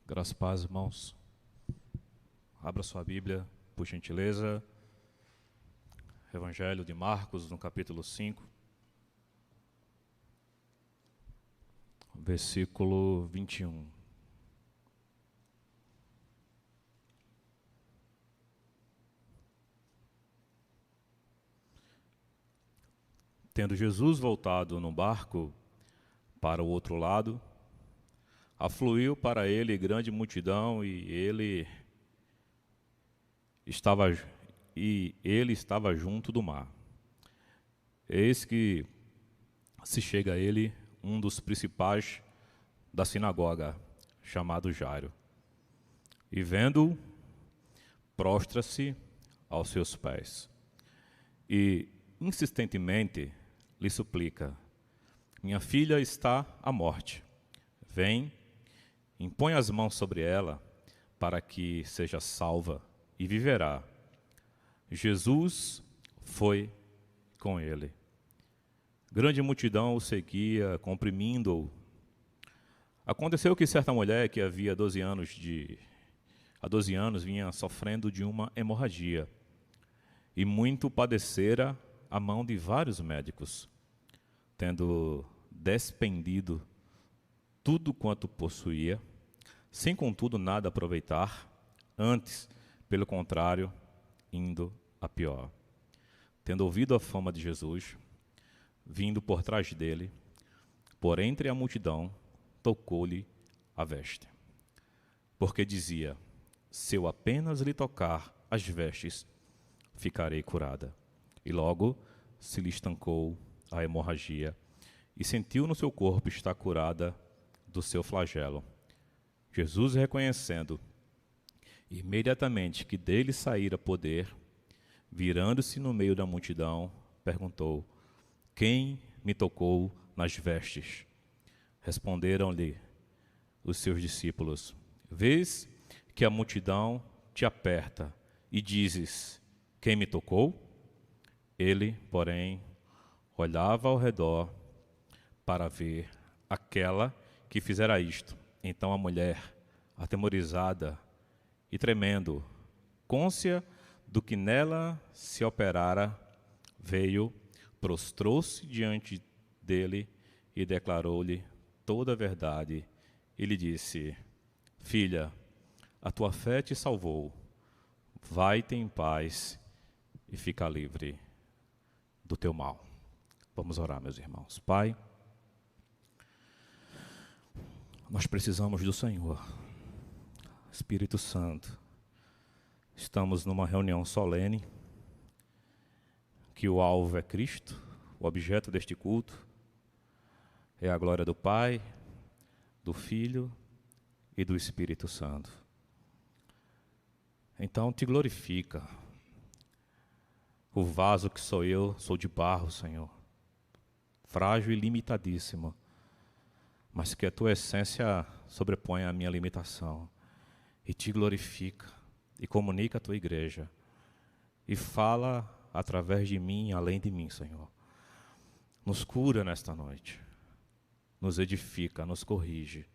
Graças a paz, irmãos. Abra sua Bíblia, por gentileza. Evangelho de Marcos, no capítulo 5, versículo 21. Tendo Jesus voltado no barco para o outro lado, afluiu para ele grande multidão e ele estava junto do mar. Eis que se chega a ele um dos principais da sinagoga, chamado Jairo, e vendo-o, prostra-se aos seus pés e insistentemente lhe suplica: minha filha está à morte. Vem, impõe as mãos sobre ela, para que seja salva e viverá. Jesus foi com ele. Grande multidão o seguia, comprimindo-o. Aconteceu que certa mulher que havia 12 anos vinha sofrendo de uma hemorragia e muito padecera a mão de vários médicos, tendo despendido tudo quanto possuía, sem contudo nada aproveitar, antes, pelo contrário, indo a pior. Tendo ouvido a fama de Jesus, vindo por trás dele, por entre a multidão, tocou-lhe a veste. Porque dizia: se eu apenas lhe tocar as vestes, ficarei curada. E logo se lhe estancou a hemorragia, e sentiu no seu corpo estar curada do seu flagelo. Jesus, reconhecendo imediatamente que dele saíra poder, virando-se no meio da multidão, perguntou: quem me tocou nas vestes? Responderam-lhe os seus discípulos: vês que a multidão te aperta e dizes: quem me tocou? Ele, porém, olhava ao redor para ver aquela que fizera isto. Então a mulher, atemorizada e tremendo, cônscia do que nela se operara, veio, prostrou-se diante dele e declarou-lhe toda a verdade. E lhe disse: filha, a tua fé te salvou. Vai-te em paz e fica livre do teu mal. Vamos orar, meus irmãos. Pai, nós precisamos do Senhor. Espírito Santo, estamos numa reunião solene, que o alvo é Cristo, o objeto deste culto é a glória do Pai, do Filho e do Espírito Santo. Então te glorifica. O vaso que sou eu, sou de barro, Senhor, frágil e limitadíssimo, mas que a tua essência sobreponha a minha limitação e te glorifica e comunica a tua igreja e fala através de mim, além de mim, Senhor. Nos cura nesta noite, nos edifica, nos corrige,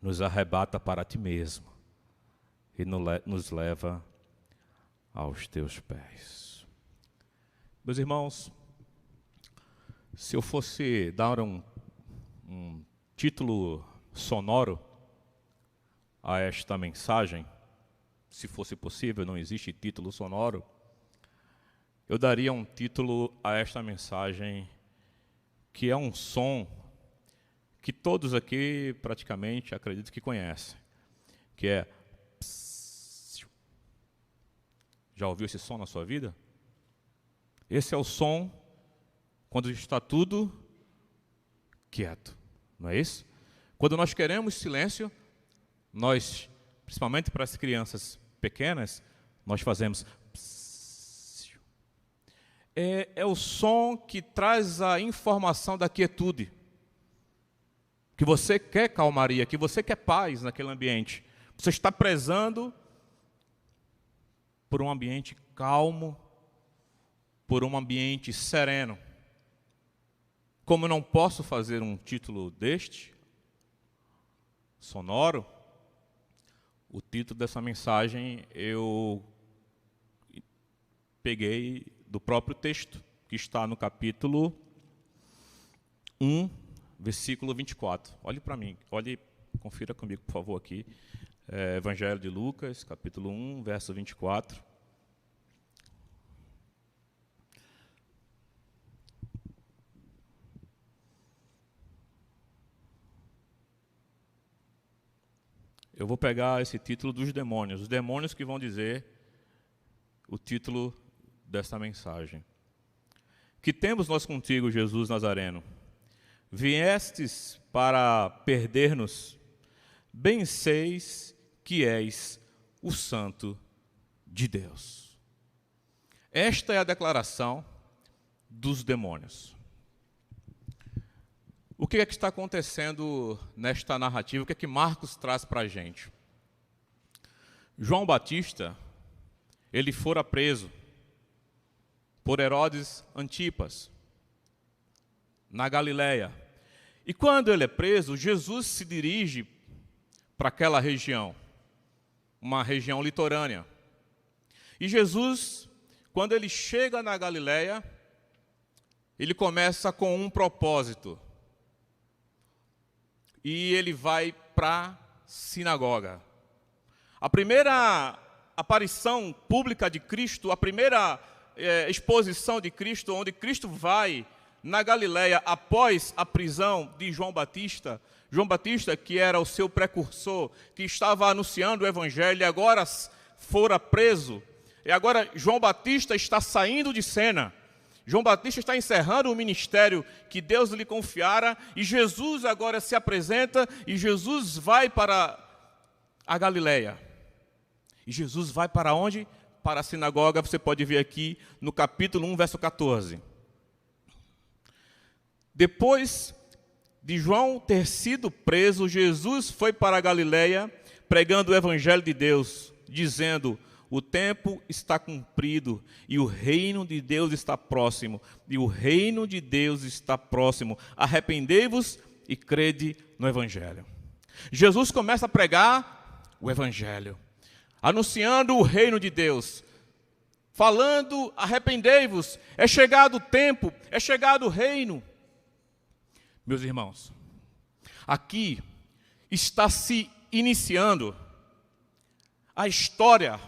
nos arrebata para ti mesmo e nos leva aos teus pés. Meus irmãos, se eu fosse dar um título sonoro a esta mensagem, se fosse possível, não existe título sonoro, eu daria um título a esta mensagem que é um som que todos aqui praticamente acredito que conhecem, que é psiu. Já ouviu esse som na sua vida? Esse é o som quando está tudo quieto, não é isso? Quando nós queremos silêncio, nós, principalmente para as crianças pequenas, nós fazemos psiu. É o som que traz a informação da quietude, que você quer calmaria, que você quer paz naquele ambiente. Você está prezando por um ambiente calmo, por um ambiente sereno. Como eu não posso fazer um título deste, sonoro, O título dessa mensagem eu peguei do próprio texto, que está no capítulo 1, versículo 24. Olhe para mim, confira comigo, por favor, aqui. Evangelho de Lucas, capítulo 1, verso 24. Eu vou pegar esse título dos demônios, os demônios que vão dizer o título desta mensagem. Que temos nós contigo, Jesus Nazareno? Viestes para perder-nos? Bem seis que és o Santo de Deus. Esta é a declaração dos demônios. O que é que está acontecendo nesta narrativa? O que é que Marcos traz para a gente? João Batista, ele fora preso por Herodes Antipas, na Galileia. E quando ele é preso, Jesus se dirige para aquela região, uma região litorânea. E Jesus, quando ele chega na Galileia, ele começa com um propósito. E ele vai para a sinagoga. A primeira aparição pública de Cristo, a primeira exposição de Cristo, onde Cristo vai na Galileia após a prisão de João Batista, que era o seu precursor, que estava anunciando o Evangelho, e agora fora preso, e agora João Batista está saindo de cena. João Batista está encerrando o ministério que Deus lhe confiara, e Jesus agora se apresenta, e Jesus vai para a Galileia. E Jesus vai para onde? Para a sinagoga, você pode ver aqui no capítulo 1, verso 14. Depois de João ter sido preso, Jesus foi para a Galileia, pregando o Evangelho de Deus, dizendo: o tempo está cumprido e o reino de Deus está próximo. E o reino de Deus está próximo. Arrependei-vos e crede no Evangelho. Jesus começa a pregar o Evangelho, anunciando o reino de Deus, falando: arrependei-vos, é chegado o tempo, é chegado o reino. Meus irmãos, aqui está se iniciando a história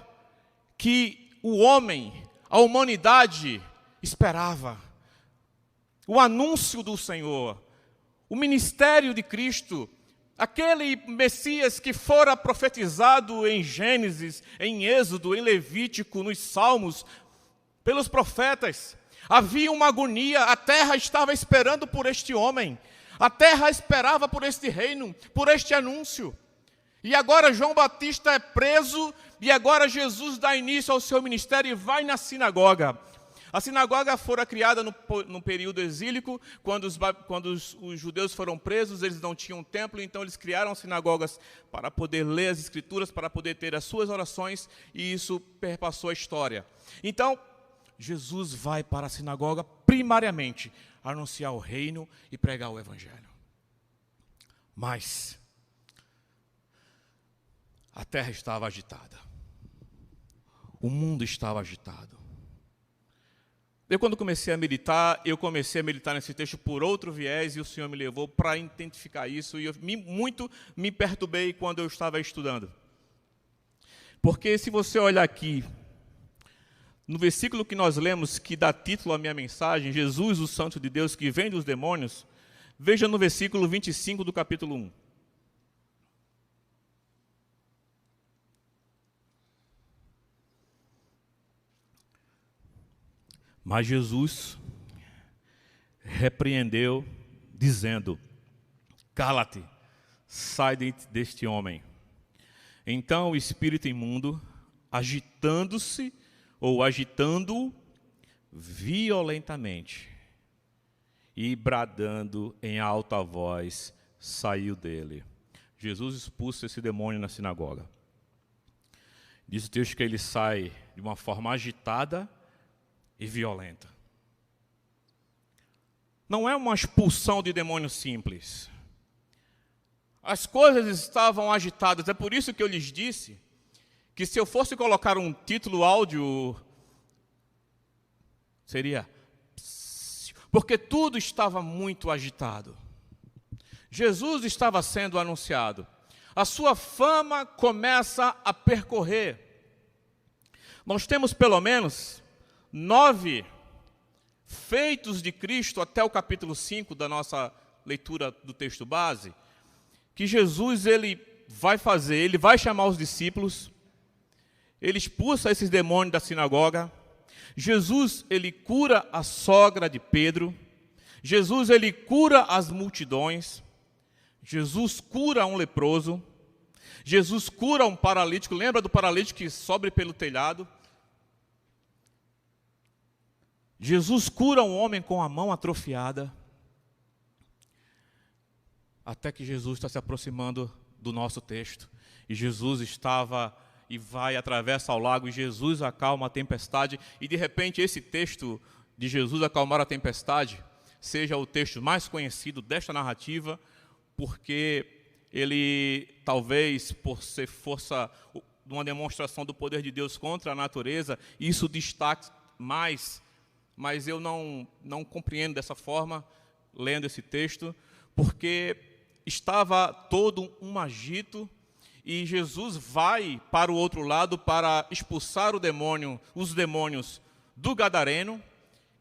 que o homem, a humanidade esperava. O anúncio do Senhor, o ministério de Cristo, aquele Messias que fora profetizado em Gênesis, em Êxodo, em Levítico, nos Salmos, pelos profetas. Havia uma agonia, a terra estava esperando por este homem, a terra esperava por este reino, por este anúncio. E agora João Batista é preso, e agora Jesus dá início ao seu ministério e vai na sinagoga. A sinagoga fora criada no período exílico, quando os judeus foram presos, eles não tinham templo, então eles criaram sinagogas para poder ler as escrituras, para poder ter as suas orações, e isso perpassou a história. Então, Jesus vai para a sinagoga, primariamente, anunciar o reino e pregar o Evangelho. Mas a terra estava agitada. O mundo estava agitado. Quando comecei a meditar nesse texto por outro viés, e o Senhor me levou para identificar isso, e eu muito me perturbei quando eu estava estudando. Porque se você olhar aqui, no versículo que nós lemos, que dá título à minha mensagem, Jesus, o Santo de Deus, que vem dos demônios, veja no versículo 25 do capítulo 1. Mas Jesus repreendeu, dizendo: cala-te, sai deste homem. Então o espírito imundo, agitando-se, ou agitando-o violentamente, e bradando em alta voz, saiu dele. Jesus expulsa esse demônio na sinagoga. Diz o texto que ele sai de uma forma agitada e violenta. Não é uma expulsão de demônio simples. As coisas estavam agitadas. É por isso que eu lhes disse que se eu fosse colocar um título áudio, seria... Porque tudo estava muito agitado. Jesus estava sendo anunciado. A sua fama começa a percorrer. Nós temos pelo menos 9 feitos de Cristo até o capítulo 5 da nossa leitura do texto base, que Jesus ele vai fazer, ele vai chamar os discípulos, ele expulsa esses demônios da sinagoga. Jesus ele cura a sogra de Pedro. Jesus ele cura as multidões. Jesus cura um leproso. Jesus cura um paralítico. Lembra do paralítico que sobe pelo telhado? Jesus cura um homem com a mão atrofiada. Até que Jesus está se aproximando do nosso texto. E Jesus estava e vai, atravessa o lago, e Jesus acalma a tempestade. E de repente esse texto de Jesus acalmar a tempestade seja o texto mais conhecido desta narrativa, porque ele, talvez por ser força de uma demonstração do poder de Deus contra a natureza, isso destaque mais, mas eu não compreendo dessa forma, lendo esse texto, porque estava todo um agito, e Jesus vai para o outro lado para expulsar os demônios do Gadareno,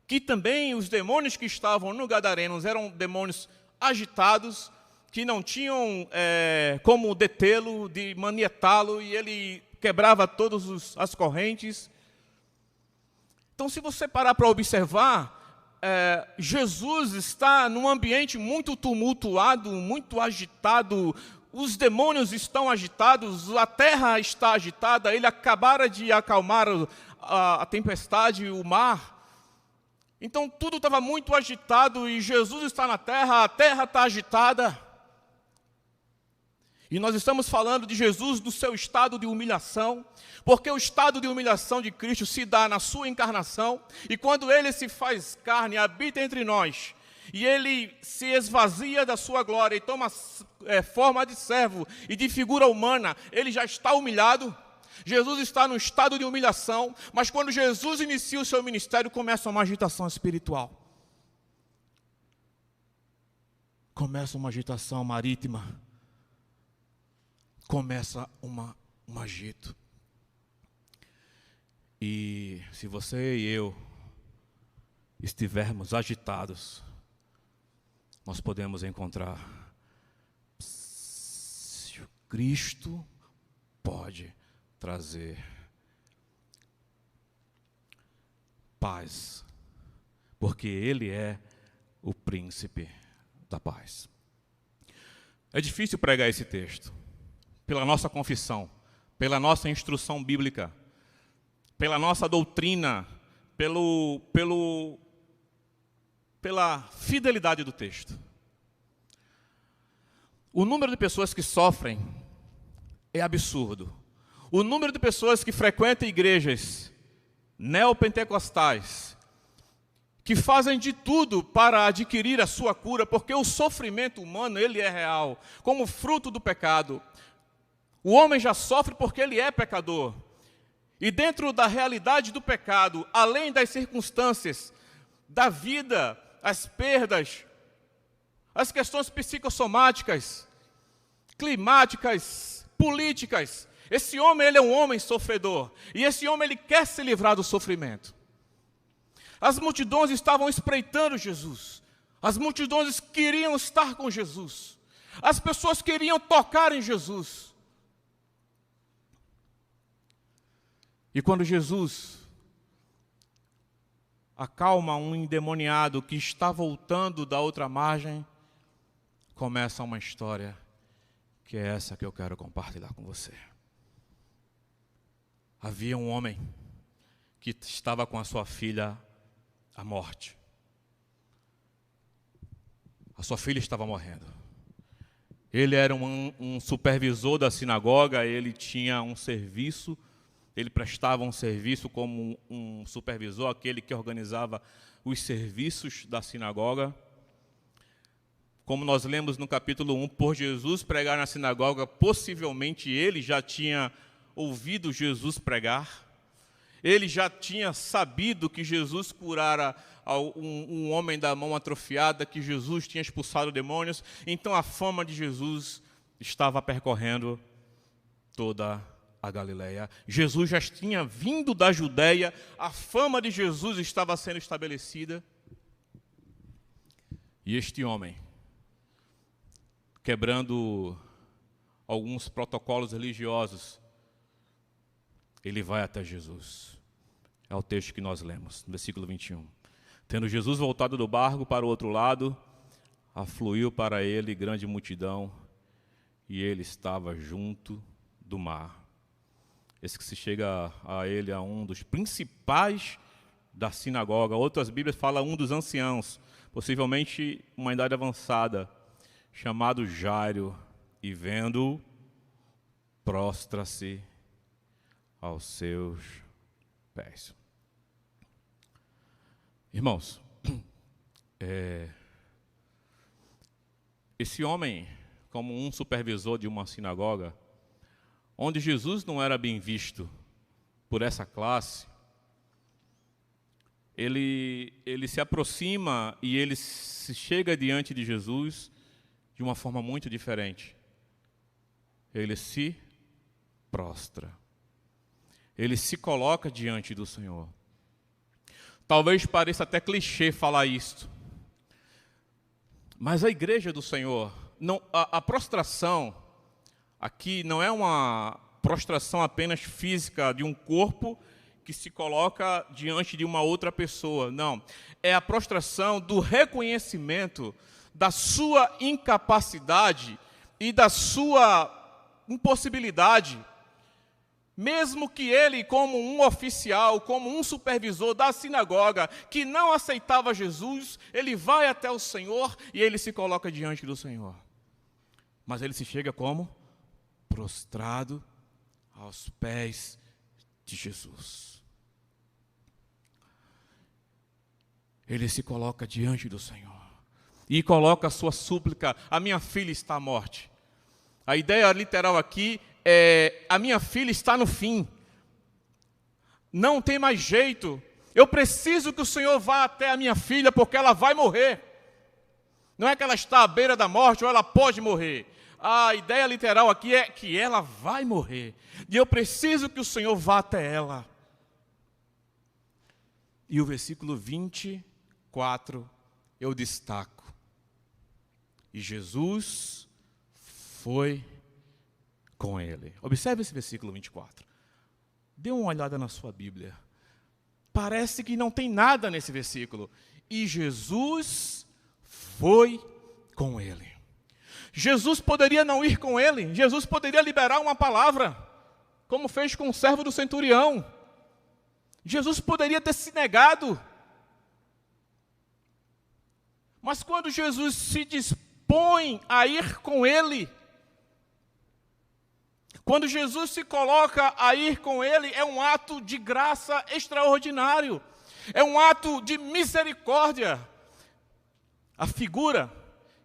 que também os demônios que estavam no Gadareno eram demônios agitados, que não tinham como detê-lo, de manietá-lo, e ele quebrava todas as correntes. Então, se você parar para observar, Jesus está num ambiente muito tumultuado, muito agitado, os demônios estão agitados, a terra está agitada, ele acabara de acalmar a tempestade, o mar. Então tudo estava muito agitado e Jesus está na terra, a terra está agitada. E nós estamos falando de Jesus no seu estado de humilhação, porque o estado de humilhação de Cristo se dá na sua encarnação, e quando ele se faz carne, habita entre nós, e ele se esvazia da sua glória e toma forma de servo e de figura humana, ele já está humilhado. Jesus está no estado de humilhação, mas quando Jesus inicia o seu ministério, começa uma agitação espiritual. Começa uma agitação marítima. Começa um agito. E se você e eu estivermos agitados, nós podemos encontrar Cristo pode trazer paz, porque Ele é o príncipe da paz. É difícil pregar esse texto, pela nossa confissão, pela nossa instrução bíblica, pela nossa doutrina, pela fidelidade do texto. O número de pessoas que sofrem é absurdo. O número de pessoas que frequentam igrejas neopentecostais, que fazem de tudo para adquirir a sua cura, porque o sofrimento humano, ele é real, como fruto do pecado. O homem já sofre porque ele é pecador. E dentro da realidade do pecado, além das circunstâncias da vida, as perdas, as questões psicossomáticas, climáticas, políticas, esse homem ele é um homem sofredor. E esse homem ele quer se livrar do sofrimento. As multidões estavam espreitando Jesus. As multidões queriam estar com Jesus. As pessoas queriam tocar em Jesus. E quando Jesus acalma um endemoniado que está voltando da outra margem, começa uma história que é essa que eu quero compartilhar com você. Havia um homem que estava com a sua filha à morte. A sua filha estava morrendo. Ele era um supervisor da sinagoga, ele tinha um serviço, ele prestava um serviço como um supervisor, aquele que organizava os serviços da sinagoga. Como nós lemos no capítulo 1, por Jesus pregar na sinagoga, possivelmente ele já tinha ouvido Jesus pregar. Ele já tinha sabido que Jesus curara um homem da mão atrofiada, que Jesus tinha expulsado demônios. Então a fama de Jesus estava percorrendo toda a Galileia. Jesus já tinha vindo da Judeia, a fama de Jesus estava sendo estabelecida. E este homem, quebrando alguns protocolos religiosos, ele vai até Jesus. É o texto que nós lemos, no versículo 21. Tendo Jesus voltado do barco para o outro lado, afluiu para ele grande multidão, e ele estava junto do mar. Esse que se chega a ele, a um dos principais da sinagoga. Outras Bíblias falam um dos anciãos, possivelmente uma idade avançada, chamado Jairo, e vendo-o, prostra-se aos seus pés. Irmãos, esse homem, como um supervisor de uma sinagoga, onde Jesus não era bem visto por essa classe, ele se aproxima e ele se chega diante de Jesus de uma forma muito diferente. Ele se prostra. Ele se coloca diante do Senhor. Talvez pareça até clichê falar isto, mas a igreja do Senhor, a prostração aqui não é uma prostração apenas física de um corpo que se coloca diante de uma outra pessoa. Não, é a prostração do reconhecimento da sua incapacidade e da sua impossibilidade. Mesmo que ele, como um oficial, como um supervisor da sinagoga, que não aceitava Jesus, ele vai até o Senhor e ele se coloca diante do Senhor. Mas ele se chega como? Prostrado aos pés de Jesus. Ele se coloca diante do Senhor e coloca a sua súplica: a minha filha está à morte. A ideia literal aqui é: a minha filha está no fim, não tem mais jeito, eu preciso que o Senhor vá até a minha filha, porque ela vai morrer. Não é que ela está à beira da morte ou ela pode morrer. A ideia literal aqui é que ela vai morrer, e eu preciso que o Senhor vá até ela. E o versículo 24 eu destaco: e Jesus foi com ele. Observe esse versículo 24. Dê uma olhada na sua Bíblia. Parece que não tem nada nesse versículo. E Jesus foi com ele. Jesus poderia não ir com ele. Jesus poderia liberar uma palavra, como fez com o servo do centurião. Jesus poderia ter se negado. Mas quando Jesus se dispõe a ir com ele, quando Jesus se coloca a ir com ele, é um ato de graça extraordinário. É um ato de misericórdia. A figura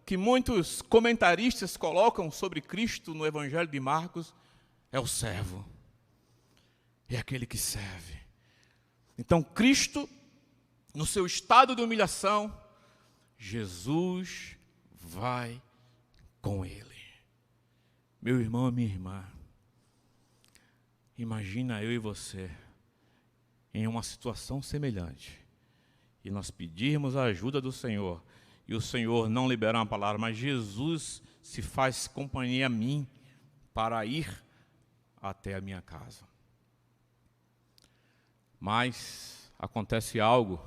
que muitos comentaristas colocam sobre Cristo no Evangelho de Marcos é o servo. É aquele que serve. Então, Cristo, no seu estado de humilhação, Jesus vai com ele. Meu irmão, minha irmã, imagina eu e você em uma situação semelhante e nós pedirmos a ajuda do Senhor e o Senhor não liberar uma palavra, mas Jesus se faz companhia a mim para ir até a minha casa. Mas acontece algo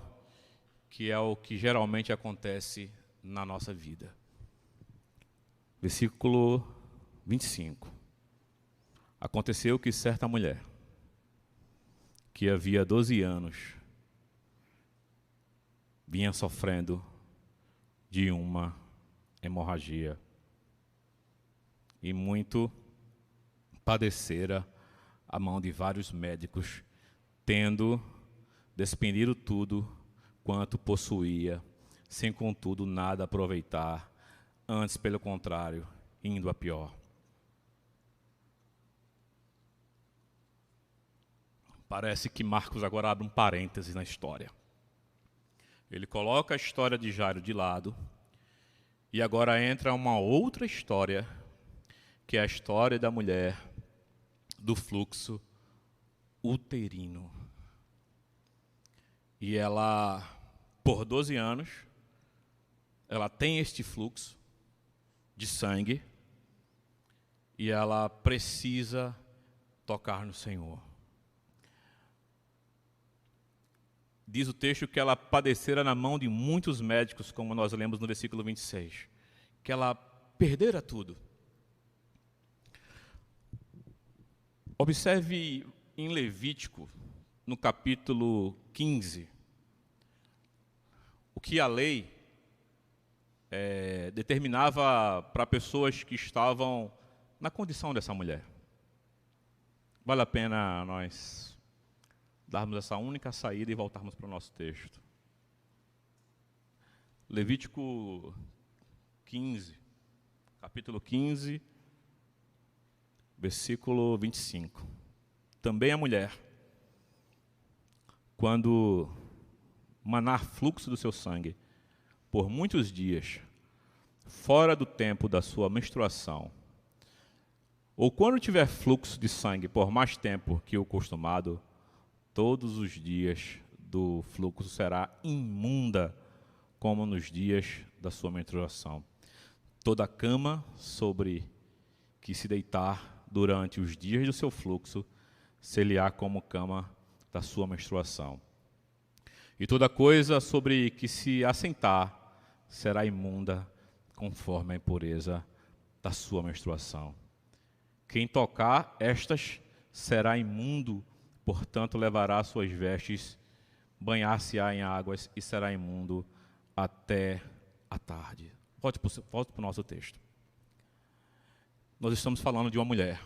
que é o que geralmente acontece na nossa vida. Versículo 25. Aconteceu que certa mulher, que havia 12 anos, vinha sofrendo de uma hemorragia e muito padecera a mão de vários médicos, tendo despendido tudo quanto possuía, sem contudo nada aproveitar, antes, pelo contrário, indo a pior. Parece que Marcos agora abre um parêntese na história. Ele coloca a história de Jairo de lado e agora entra uma outra história, que é a história da mulher do fluxo uterino. E ela, por 12 anos, ela tem este fluxo de sangue e ela precisa tocar no Senhor. Diz o texto que ela padecera na mão de muitos médicos, como nós lemos no versículo 26, que ela perdera tudo. Observe em Levítico, no capítulo 15, o que a lei determinava para pessoas que estavam na condição dessa mulher. Vale a pena nós darmos essa única saída e voltarmos para o nosso texto. Levítico 15, capítulo 15, versículo 25. Também a mulher, quando manar fluxo do seu sangue por muitos dias, fora do tempo da sua menstruação, ou quando tiver fluxo de sangue por mais tempo que o costumado, todos os dias do fluxo será imunda, como nos dias da sua menstruação. Toda cama sobre que se deitar durante os dias do seu fluxo, ser-lhe-á como cama da sua menstruação. E toda coisa sobre que se assentar será imunda, conforme a impureza da sua menstruação. Quem tocar estas será imundo, portanto levará suas vestes, banhar-se-á em águas e será imundo até a tarde. Volte para o nosso texto. Nós estamos falando de uma mulher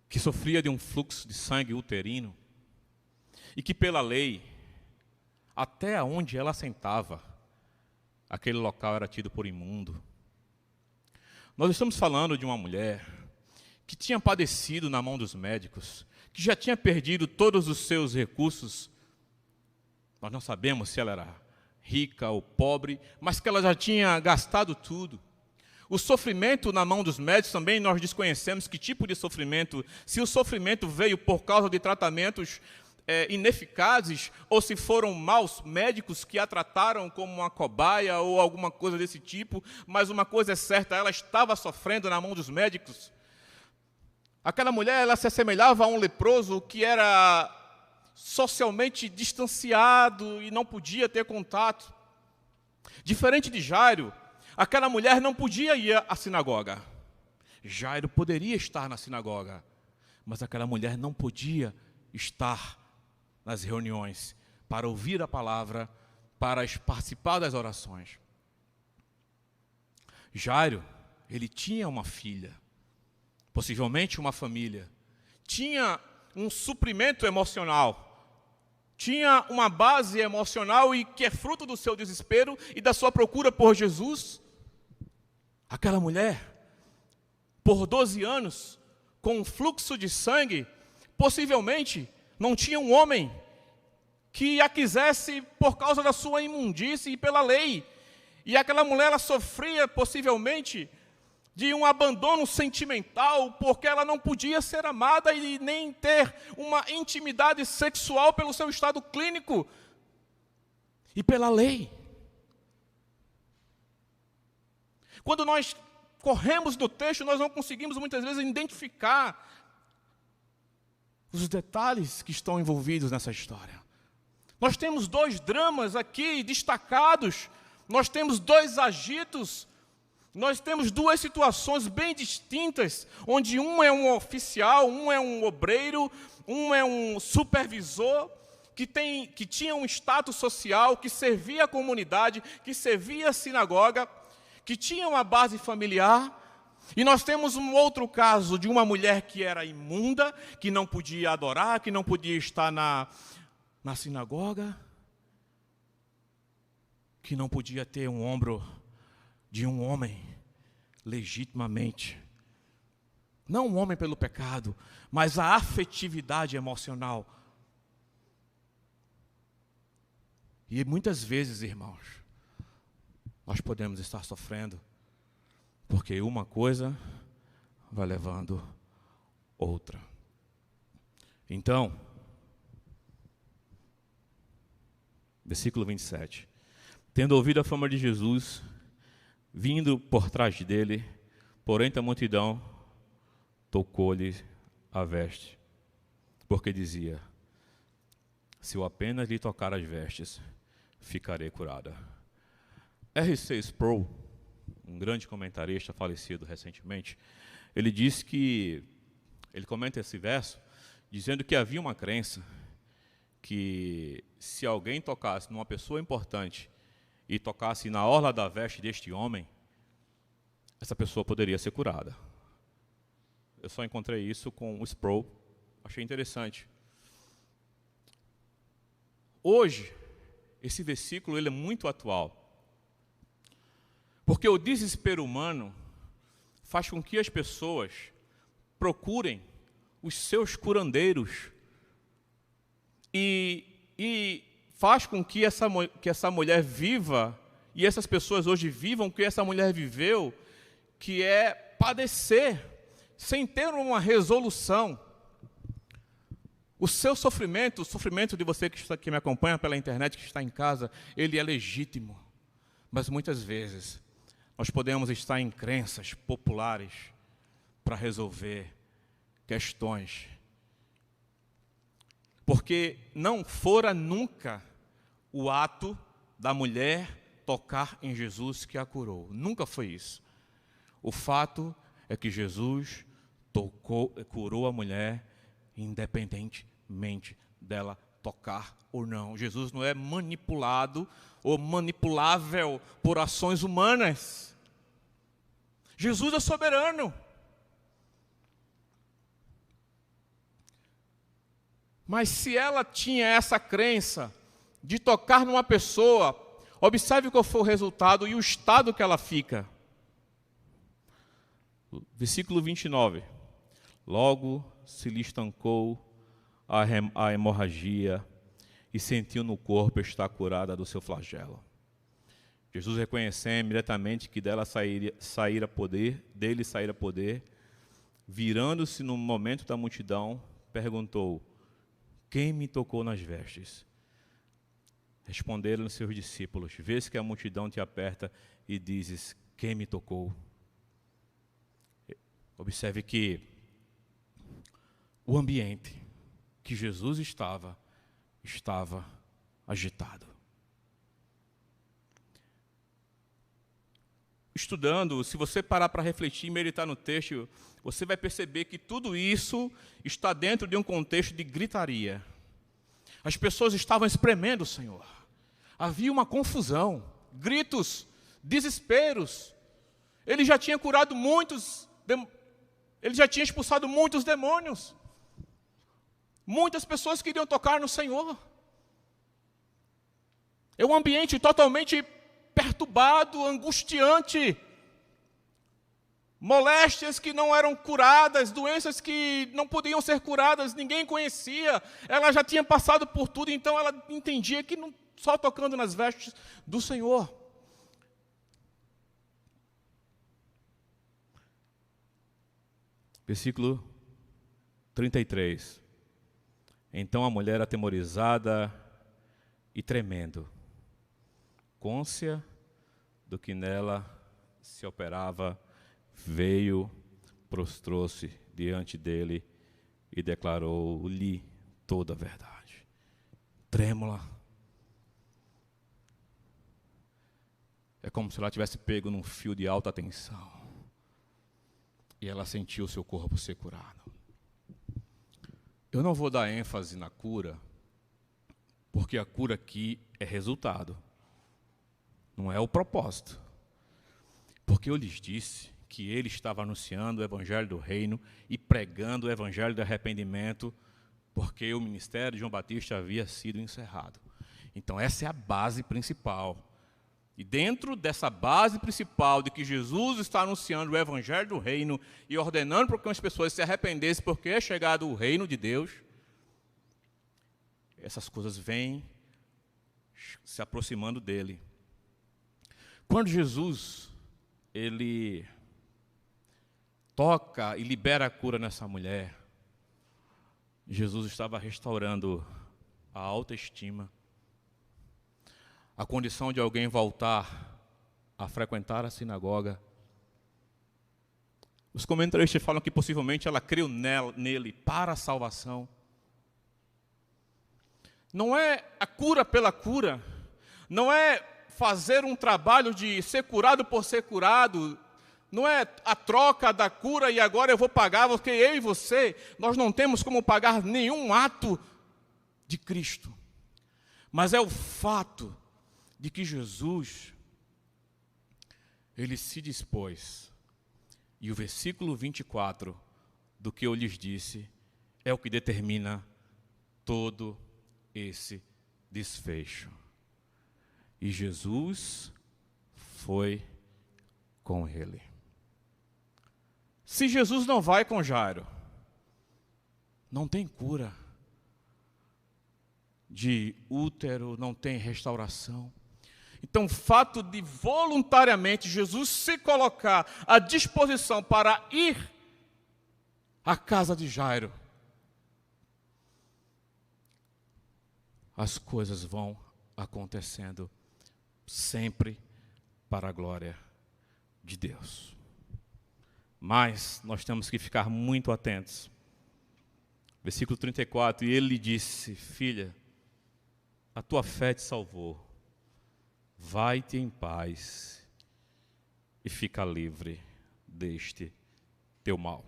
que sofria de um fluxo de sangue uterino e que, pela lei, até onde ela sentava, aquele local era tido por imundo. Nós estamos falando de uma mulher que tinha padecido na mão dos médicos, que já tinha perdido todos os seus recursos. Nós não sabemos se ela era rica ou pobre, mas que ela já tinha gastado tudo. O sofrimento na mão dos médicos também nós desconhecemos que tipo de sofrimento, se o sofrimento veio por causa de tratamentos ineficazes, ou se foram maus médicos que a trataram como uma cobaia ou alguma coisa desse tipo, mas uma coisa é certa, ela estava sofrendo na mão dos médicos. Aquela mulher, ela se assemelhava a um leproso que era socialmente distanciado e não podia ter contato. Diferente de Jairo, aquela mulher não podia ir à sinagoga. Jairo poderia estar na sinagoga, mas aquela mulher não podia estar nas reuniões para ouvir a palavra, para participar das orações. Jairo, ele tinha uma filha, possivelmente uma família, tinha um suprimento emocional, tinha uma base emocional e que é fruto do seu desespero e da sua procura por Jesus. Aquela mulher, por 12 anos, com um fluxo de sangue, possivelmente não tinha um homem que a quisesse por causa da sua imundície e pela lei. E aquela mulher, ela sofria possivelmente de um abandono sentimental, porque ela não podia ser amada e nem ter uma intimidade sexual pelo seu estado clínico e pela lei. Quando nós corremos do texto, nós não conseguimos muitas vezes identificar os detalhes que estão envolvidos nessa história. Nós temos dois dramas aqui destacados, nós temos dois agitos, nós temos duas situações bem distintas, onde um é um oficial, um é um obreiro, um é um supervisor, que tinha um status social, que servia a comunidade, que servia a sinagoga, que tinha uma base familiar. E nós temos um outro caso de uma mulher que era imunda, que não podia adorar, que não podia estar na sinagoga, que não podia ter um ombro de um homem legitimamente. Não um homem pelo pecado, mas a afetividade emocional. E muitas vezes, irmãos, nós podemos estar sofrendo, porque uma coisa vai levando outra. Então, versículo 27. Tendo ouvido a fama de Jesus, vindo por trás dele, porém a multidão tocou-lhe a veste, porque dizia: se eu apenas lhe tocar as vestes, ficarei curada. R.C. Sproul, um grande comentarista falecido recentemente, ele disse que, ele comenta esse verso, dizendo que havia uma crença que se alguém tocasse numa pessoa importante e tocasse na orla da veste deste homem, essa pessoa poderia ser curada. Eu só encontrei isso com o Sproul, achei interessante. Hoje, esse versículo ele é muito atual, porque o desespero humano faz com que as pessoas procurem os seus curandeiros e faz com que essa mulher viva, e essas pessoas hoje vivam o que essa mulher viveu, que é padecer, sem ter uma resolução. O seu sofrimento, o sofrimento de você que me acompanha pela internet, que está em casa, ele é legítimo. Mas muitas vezes, nós podemos estar em crenças populares para resolver questões. Porque não fora nunca o ato da mulher tocar em Jesus que a curou. Nunca foi isso. O fato é que Jesus curou a mulher independentemente dela tocar ou não. Jesus não é manipulado ou manipulável por ações humanas. Jesus é soberano. Mas se ela tinha essa crença de tocar numa pessoa, observe qual foi o resultado e o estado que ela fica. Versículo 29. Logo se lhe estancou a hemorragia e sentiu no corpo estar curada do seu flagelo. Jesus reconheceu imediatamente que dele saíra poder, virando-se no momento da multidão, perguntou: quem me tocou nas vestes? Responderam seus discípulos: vês que a multidão te aperta e dizes: quem me tocou? Observe que o ambiente que Jesus estava agitado. Estudando, se você parar para refletir e meditar no texto, você vai perceber que tudo isso está dentro de um contexto de gritaria. As pessoas estavam espremendo o Senhor. Havia uma confusão, gritos, desesperos. Ele já tinha curado ele já tinha expulsado muitos demônios. Muitas pessoas queriam tocar no Senhor. É um ambiente totalmente perturbado, angustiante. Moléstias que não eram curadas, doenças que não podiam ser curadas, ninguém conhecia. Ela já tinha passado por tudo, então ela entendia que não, só tocando nas vestes do Senhor. Versículo 33. Então a mulher, atemorizada e tremendo, côncia do que nela se operava, veio, prostrou-se diante dele e declarou-lhe toda a verdade. Trêmula. É como se ela tivesse pego num fio de alta tensão. E ela sentiu o seu corpo ser curado. Eu não vou dar ênfase na cura, porque a cura aqui é resultado, não é o propósito. Porque eu lhes disse que ele estava anunciando o evangelho do reino e pregando o evangelho do arrependimento, porque o ministério de João Batista havia sido encerrado. Então essa é a base principal. E dentro dessa base principal de que Jesus está anunciando o evangelho do reino e ordenando para que as pessoas se arrependessem porque é chegado o reino de Deus, essas coisas vêm se aproximando dele. Quando Jesus, ele toca e libera a cura nessa mulher, Jesus estava restaurando a autoestima, a condição de alguém voltar a frequentar a sinagoga. Os comentaristas falam que possivelmente ela creu nele para a salvação. Não é a cura pela cura, não é fazer um trabalho de ser curado por ser curado, não é a troca da cura e agora eu vou pagar, porque eu e você, nós não temos como pagar nenhum ato de Cristo. Mas é o fato de que Jesus, ele se dispôs, e o versículo 24 do que eu lhes disse é o que determina todo esse desfecho. E Jesus foi com ele. Se Jesus não vai com Jairo, não tem cura de útero, não tem restauração. Então, o fato de voluntariamente Jesus se colocar à disposição para ir à casa de Jairo, as coisas vão acontecendo sempre para a glória de Deus. Mas nós temos que ficar muito atentos. Versículo 34, e ele lhe disse: filha, a tua fé te salvou. Vai-te em paz e fica livre deste teu mal.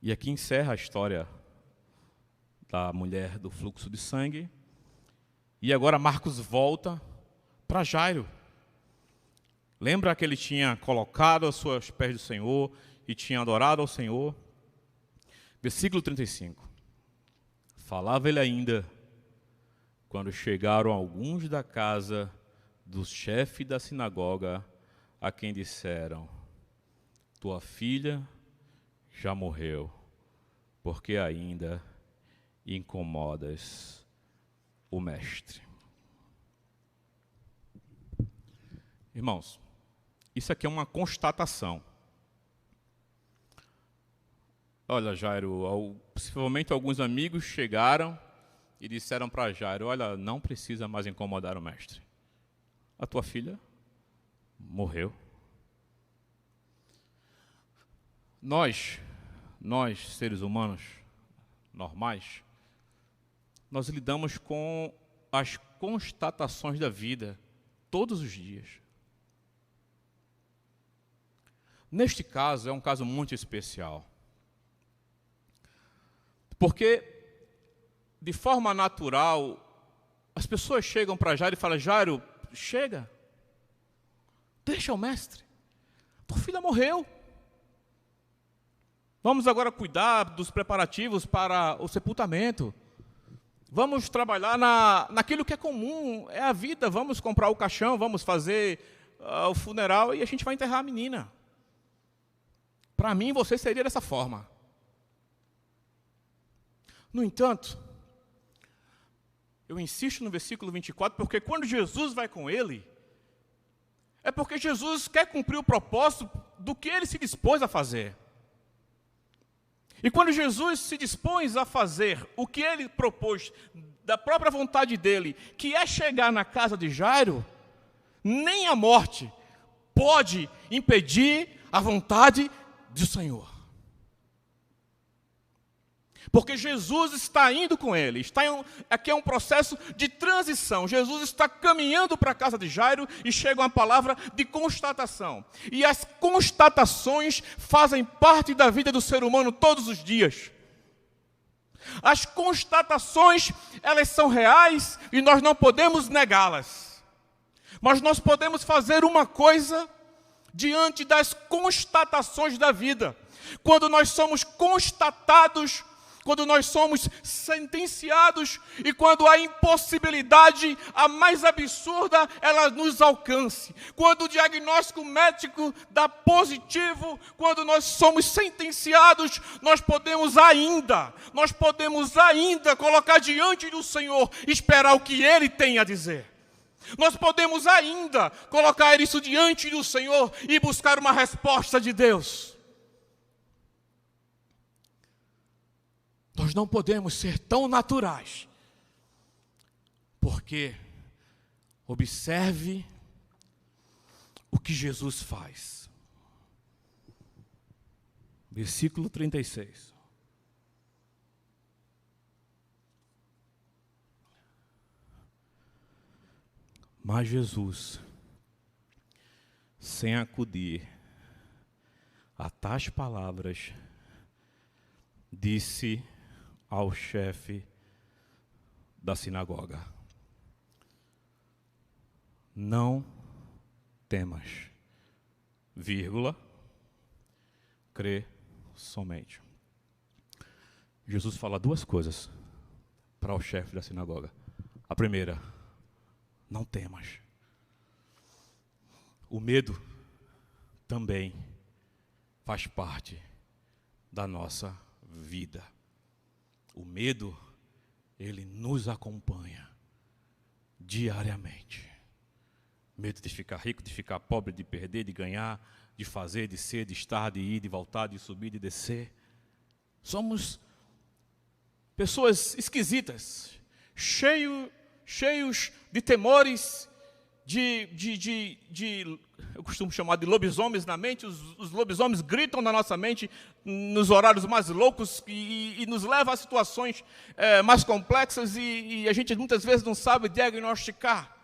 E aqui encerra a história da mulher do fluxo de sangue. E agora Marcos volta para Jairo. Lembra que ele tinha colocado aos seus pés do Senhor e tinha adorado ao Senhor? Versículo 35. Falava ele ainda, quando chegaram alguns da casa do chefe da sinagoga, a quem disseram: tua filha já morreu, porque ainda incomodas o mestre. Irmãos, isso aqui é uma constatação. Olha, Jairo, possivelmente alguns amigos chegaram e disseram para Jairo: olha, não precisa mais incomodar o mestre. A tua filha morreu. Nós, seres humanos normais, nós lidamos com as constatações da vida todos os dias. Neste caso, é um caso muito especial. Porque, de forma natural, as pessoas chegam para Jairo e falam: Jairo, chega, deixa o mestre, tua filha morreu. Vamos agora cuidar dos preparativos para o sepultamento. Vamos trabalhar naquilo que é comum, é a vida. Vamos comprar o caixão, vamos fazer o funeral e a gente vai enterrar a menina. Para mim, você seria dessa forma. No entanto, eu insisto no versículo 24, porque quando Jesus vai com ele, é porque Jesus quer cumprir o propósito do que ele se dispôs a fazer. E quando Jesus se dispôs a fazer o que ele propôs, da própria vontade dele, que é chegar na casa de Jairo, nem a morte pode impedir a vontade do Senhor. Porque Jesus está indo com ele. Aqui é um processo de transição. Jesus está caminhando para a casa de Jairo e chega uma palavra de constatação. E as constatações fazem parte da vida do ser humano todos os dias. As constatações, elas são reais e nós não podemos negá-las. Mas nós podemos fazer uma coisa diante das constatações da vida. Quando nós somos constatados quando nós somos sentenciados e quando a impossibilidade, a mais absurda, ela nos alcance. Quando o diagnóstico médico dá positivo, quando nós somos sentenciados, nós podemos ainda colocar diante do Senhor, esperar o que Ele tem a dizer. Nós podemos ainda colocar isso diante do Senhor e buscar uma resposta de Deus. Nós não podemos ser tão naturais, porque observe o que Jesus faz. Versículo 36. Mas Jesus, sem acudir a tais palavras, disse ao chefe da sinagoga: não temas, vírgula, crê somente. Jesus fala duas coisas para o chefe da sinagoga. A primeira: não temas. O medo também faz parte da nossa vida. O medo, ele nos acompanha diariamente. Medo de ficar rico, de ficar pobre, de perder, de ganhar, de fazer, de ser, de estar, de ir, de voltar, de subir, de descer. Somos pessoas esquisitas, cheios de temores, eu costumo chamar de lobisomens na mente. Os lobisomens gritam na nossa mente nos horários mais loucos e nos leva a situações mais complexas e a gente muitas vezes não sabe diagnosticar.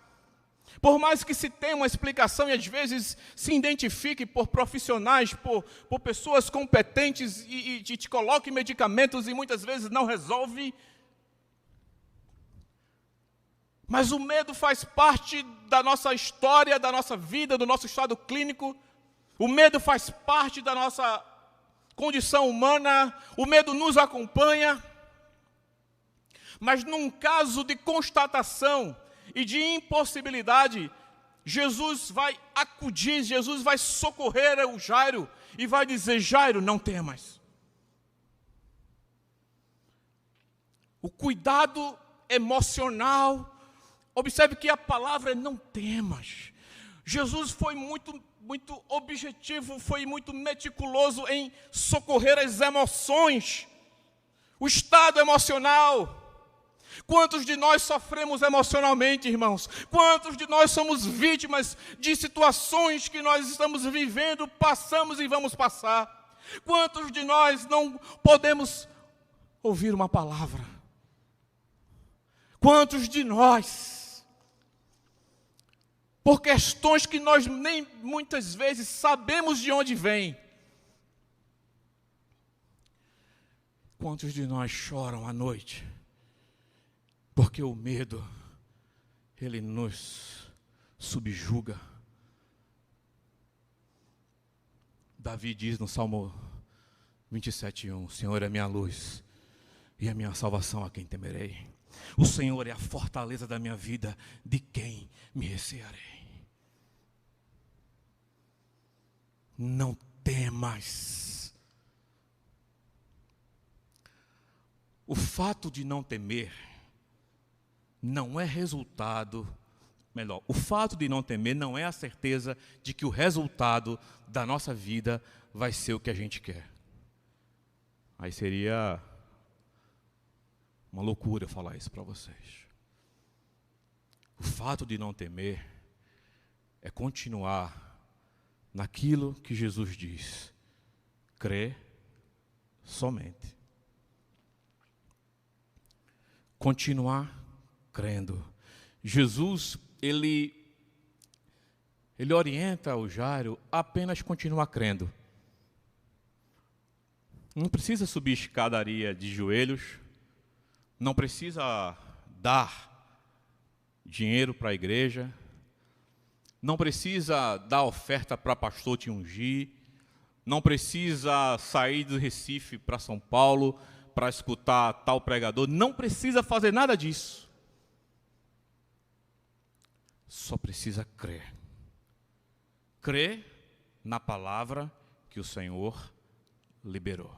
Por mais que se tenha uma explicação e às vezes se identifique por profissionais, por pessoas competentes e te coloque medicamentos e muitas vezes não resolve. Mas o medo faz parte da nossa história, da nossa vida, do nosso estado clínico. O medo faz parte da nossa condição humana. O medo nos acompanha. Mas num caso de constatação e de impossibilidade, Jesus vai acudir, Jesus vai socorrer o Jairo e vai dizer: Jairo, não temas. O cuidado emocional. Observe que a palavra é não temas. Jesus foi muito objetivo, foi muito meticuloso em socorrer as emoções, o estado emocional. Quantos de nós sofremos emocionalmente, irmãos? Quantos de nós somos vítimas de situações que nós estamos vivendo, passamos e vamos passar? Quantos de nós não podemos ouvir uma palavra? Quantos de nós, por questões que nós nem muitas vezes sabemos de onde vem, quantos de nós choram à noite? Porque o medo, ele nos subjuga. Davi diz no Salmo 27:1, o Senhor é minha luz e a minha salvação, a quem temerei. O Senhor é a fortaleza da minha vida, de quem me recearei. Não temas. O fato de não temer não é resultado, o fato de não temer não é a certeza de que o resultado da nossa vida vai ser o que a gente quer. Aí seria uma loucura falar isso para vocês. O fato de não temer é continuar naquilo que Jesus diz: crê somente. Continuar crendo. Jesus, ele orienta o Jairo a apenas continuar crendo. Não precisa subir escadaria de joelhos, não precisa dar dinheiro para a igreja, não precisa dar oferta para pastor te ungir, não precisa sair do Recife para São Paulo para escutar tal pregador. Não precisa fazer nada disso. Só precisa crer. Crer na palavra que o Senhor liberou.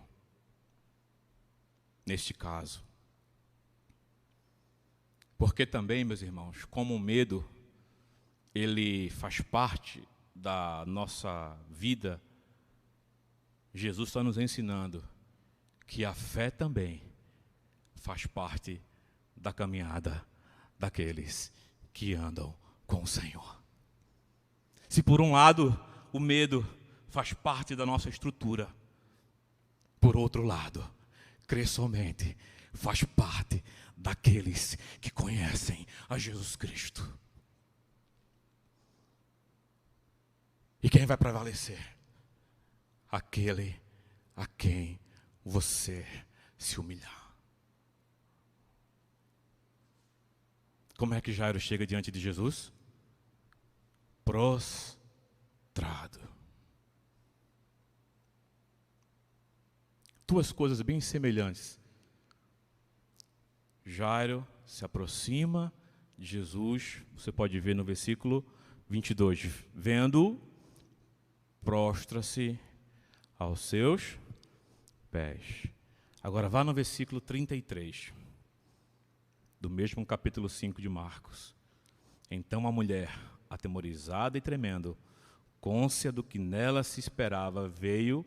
Neste caso. Porque também, meus irmãos, como o medo, ele faz parte da nossa vida, Jesus está nos ensinando que a fé também faz parte da caminhada daqueles que andam com o Senhor. Se por um lado o medo faz parte da nossa estrutura, por outro lado, crer somente faz parte daqueles que conhecem a Jesus Cristo. E quem vai prevalecer? Aquele a quem você se humilhar. Como é que Jairo chega diante de Jesus? Prostrado. Duas coisas bem semelhantes. Jairo se aproxima de Jesus, você pode ver no versículo 22. Vendo-o, prostra-se aos seus pés. Agora vá no versículo 33, do mesmo capítulo 5 de Marcos. Então a mulher, atemorizada e tremendo, cônscia do que nela se esperava, veio,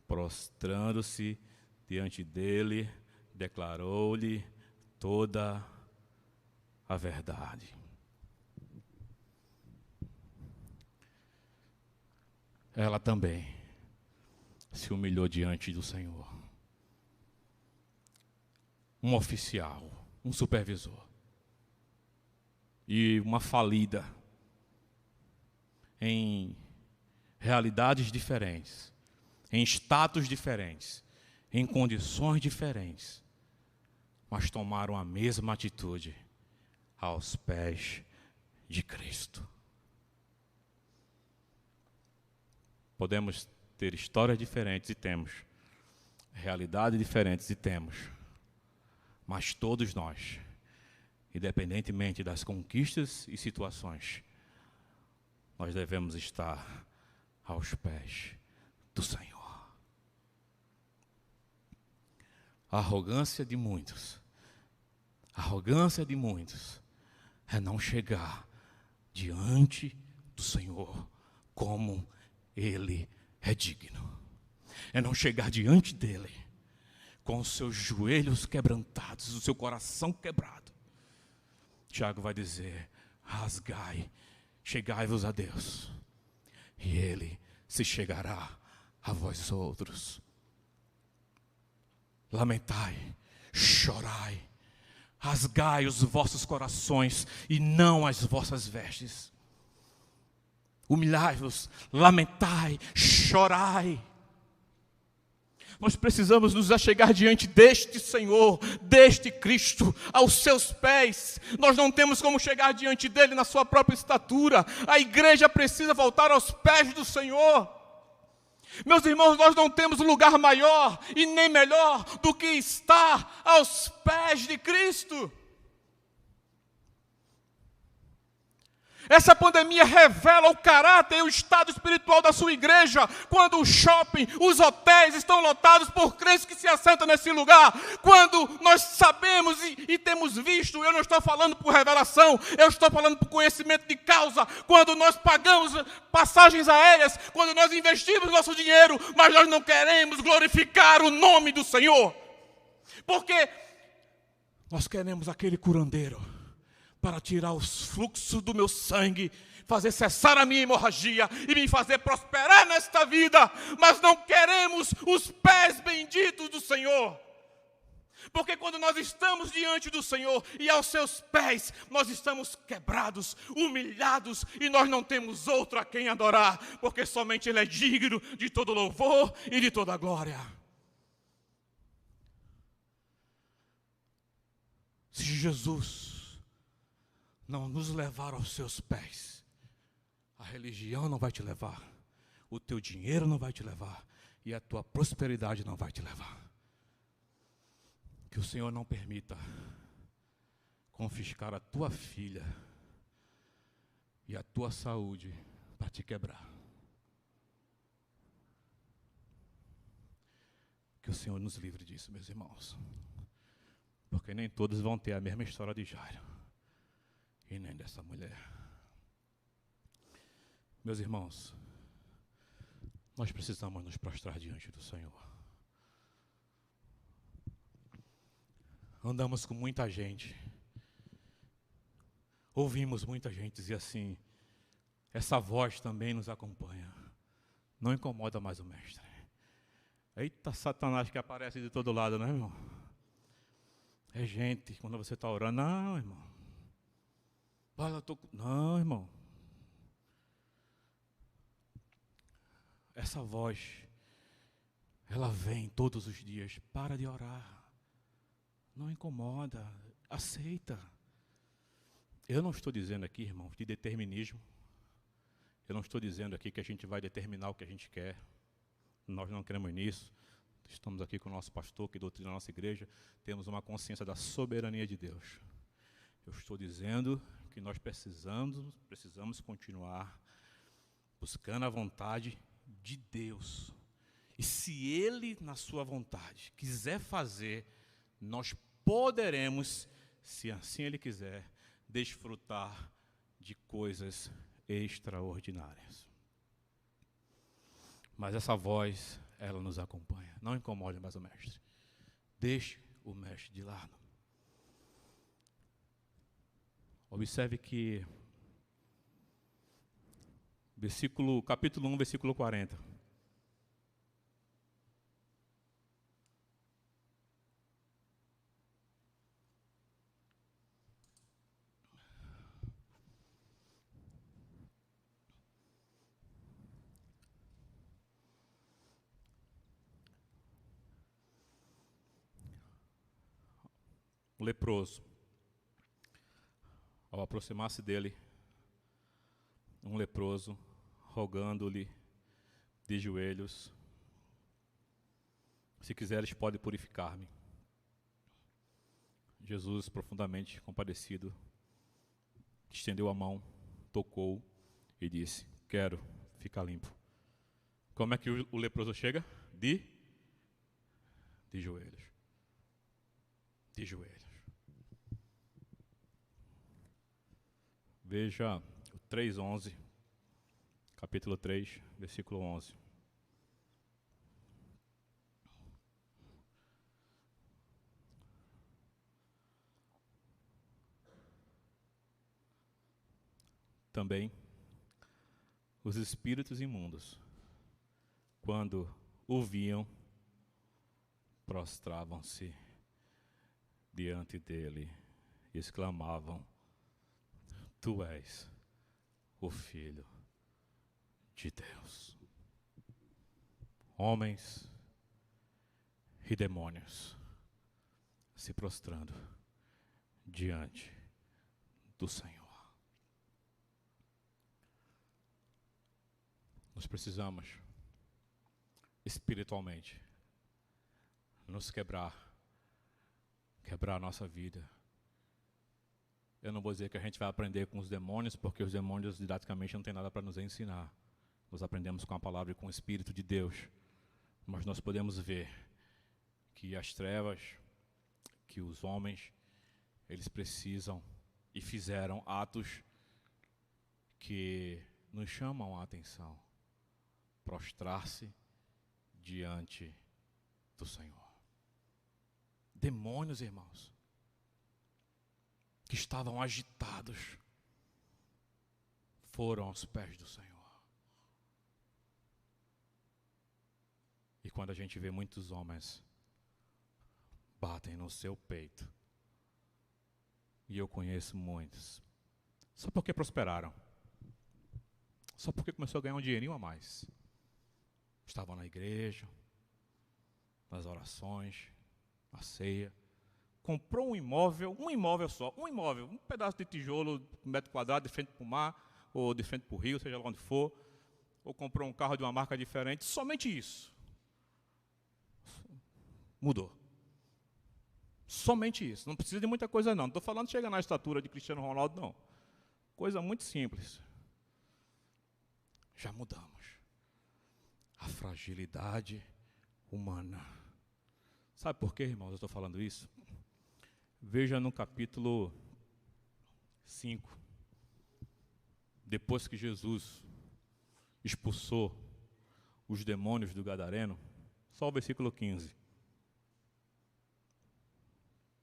prostrando-se diante dele, declarou-lhe toda a verdade. Ela também se humilhou diante do Senhor. Um oficial, um supervisor e uma falida em realidades diferentes, em status diferentes, em condições diferentes, mas tomaram a mesma atitude aos pés de Cristo. Podemos ter histórias diferentes e temos, realidades diferentes e temos, mas todos nós, independentemente das conquistas e situações, nós devemos estar aos pés do Senhor. A arrogância de muitos é não chegar diante do Senhor como Ele é digno. É não chegar diante dele com os seus joelhos quebrantados, o seu coração quebrado. Tiago vai dizer: rasgai, chegai-vos a Deus, e Ele se chegará a vós outros. Lamentai, chorai, rasgai os vossos corações e não as vossas vestes. Humilhai-vos, lamentai, chorai. Nós precisamos nos achegar diante deste Senhor, deste Cristo, aos seus pés. Nós não temos como chegar diante dele na sua própria estatura. A igreja precisa voltar aos pés do Senhor. Meus irmãos, nós não temos lugar maior e nem melhor do que estar aos pés de Cristo. Essa pandemia revela o caráter e o estado espiritual da sua igreja, quando o shopping, os hotéis estão lotados por crentes que se assentam nesse lugar, quando nós sabemos e temos visto, eu não estou falando por revelação, eu estou falando por conhecimento de causa, quando nós pagamos passagens aéreas, quando nós investimos nosso dinheiro, mas nós não queremos glorificar o nome do Senhor, porque nós queremos aquele curandeiro para tirar os fluxos do meu sangue, fazer cessar a minha hemorragia e me fazer prosperar nesta vida, mas não queremos os pés benditos do Senhor. Porque quando nós estamos diante do Senhor e aos seus pés, nós estamos quebrados, humilhados, e nós não temos outro a quem adorar, porque somente Ele é digno de todo louvor e de toda glória. Se Jesus não nos levar aos seus pés, a religião não vai te levar, o teu dinheiro não vai te levar, e a tua prosperidade não vai te levar. Que o Senhor não permita confiscar a tua filha e a tua saúde para te quebrar. Que o Senhor nos livre disso, meus irmãos. Porque nem todos vão ter a mesma história de Jairo e nem dessa mulher. Meus irmãos, nós precisamos nos prostrar diante do Senhor. Andamos com muita gente, ouvimos muita gente dizer assim, essa voz também nos acompanha, não incomoda mais o mestre. Eita, Satanás que aparece de todo lado, não é, irmão? É gente, quando você está orando, não, irmão. Olha, não, irmão. Essa voz, ela vem todos os dias, para de orar. Não incomoda, aceita. Eu não estou dizendo aqui, irmãos, de determinismo. Eu não estou dizendo aqui que a gente vai determinar o que a gente quer. Nós não queremos nisso. Estamos aqui com o nosso pastor, que doutrina a nossa igreja. Temos uma consciência da soberania de Deus. Eu estou dizendo que nós precisamos continuar buscando a vontade de Deus. E se Ele, na sua vontade, quiser fazer, nós poderemos, se assim Ele quiser, desfrutar de coisas extraordinárias. Mas essa voz, ela nos acompanha. Não incomode mais o mestre. Deixe o mestre de lado. Observe que capítulo 1, versículo 40. O leproso, ao aproximar-se dele, um leproso, rogando-lhe de joelhos, se quiseres, pode purificar-me. Jesus, profundamente compadecido, estendeu a mão, tocou e disse, quero ficar limpo. Como é que o leproso chega? De joelhos. De joelhos. Veja o 3:11, capítulo 3, versículo 11. Também, os espíritos imundos, quando o viam, prostravam-se diante dele e exclamavam, Tu és o Filho de Deus. Homens e demônios se prostrando diante do Senhor. Nós precisamos, espiritualmente, nos quebrar a nossa vida. Eu não vou dizer que a gente vai aprender com os demônios, porque os demônios didaticamente não têm nada para nos ensinar. Nós aprendemos com a palavra e com o Espírito de Deus. Mas nós podemos ver que as trevas, que os homens, eles precisam e fizeram atos que nos chamam a atenção. Prostrar-se diante do Senhor. Demônios, irmãos, que estavam agitados, foram aos pés do Senhor. E quando a gente vê muitos homens batem no seu peito, e eu conheço muitos, só porque prosperaram, só porque começou a ganhar um dinheirinho a mais, estavam na igreja, nas orações, na ceia, comprou um imóvel só, um pedaço de tijolo, 1 metro quadrado, de frente para o mar, ou de frente para o rio, seja lá onde for, ou comprou um carro de uma marca diferente, somente isso. Mudou. Somente isso. Não precisa de muita coisa, não. Não estou falando de chegar na estatura de Cristiano Ronaldo, não. Coisa muito simples. Já mudamos. A fragilidade humana. Sabe por quê, irmãos, eu estou falando isso? Veja no capítulo 5. Depois que Jesus expulsou os demônios do Gadareno, só o versículo 15.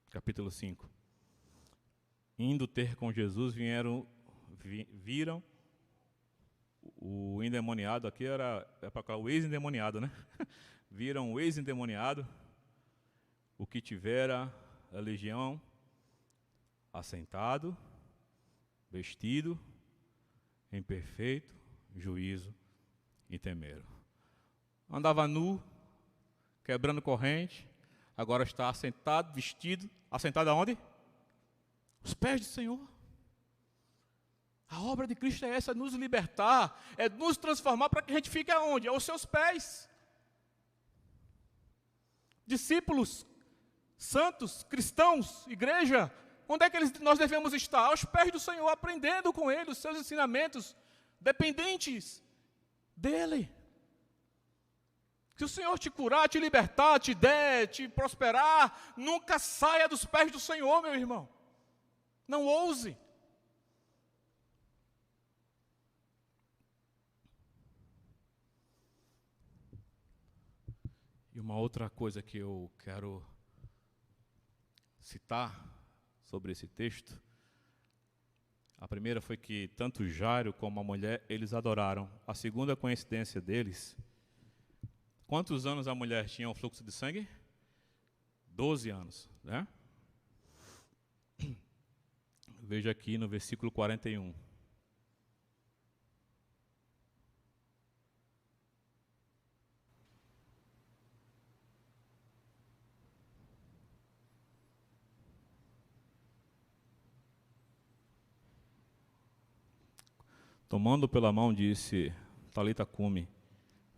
Capítulo 5. Indo ter com Jesus, viram o endemoniado, aqui é para o ex-endemoniado, né? Viram o ex-endemoniado, o que tivera a legião, assentado, vestido, em perfeito juízo e temeram. Andava nu, quebrando corrente, agora está assentado, vestido, assentado aonde? Os pés do Senhor. A obra de Cristo é essa, nos libertar, é nos transformar para que a gente fique aonde? Aos seus pés. Discípulos, santos, cristãos, igreja, onde é que nós devemos estar? Aos pés do Senhor, aprendendo com Ele os seus ensinamentos, dependentes dEle. Se o Senhor te curar, te libertar, te der, te prosperar, nunca saia dos pés do Senhor, meu irmão. Não ouse. E uma outra coisa que eu quero citar sobre esse texto, a primeira foi que tanto Jairo como a mulher, eles adoraram. A segunda coincidência deles, quantos anos a mulher tinha o fluxo de sangue? 12 anos, né? Veja aqui no versículo 41. Tomando pela mão, disse, Talita cumi,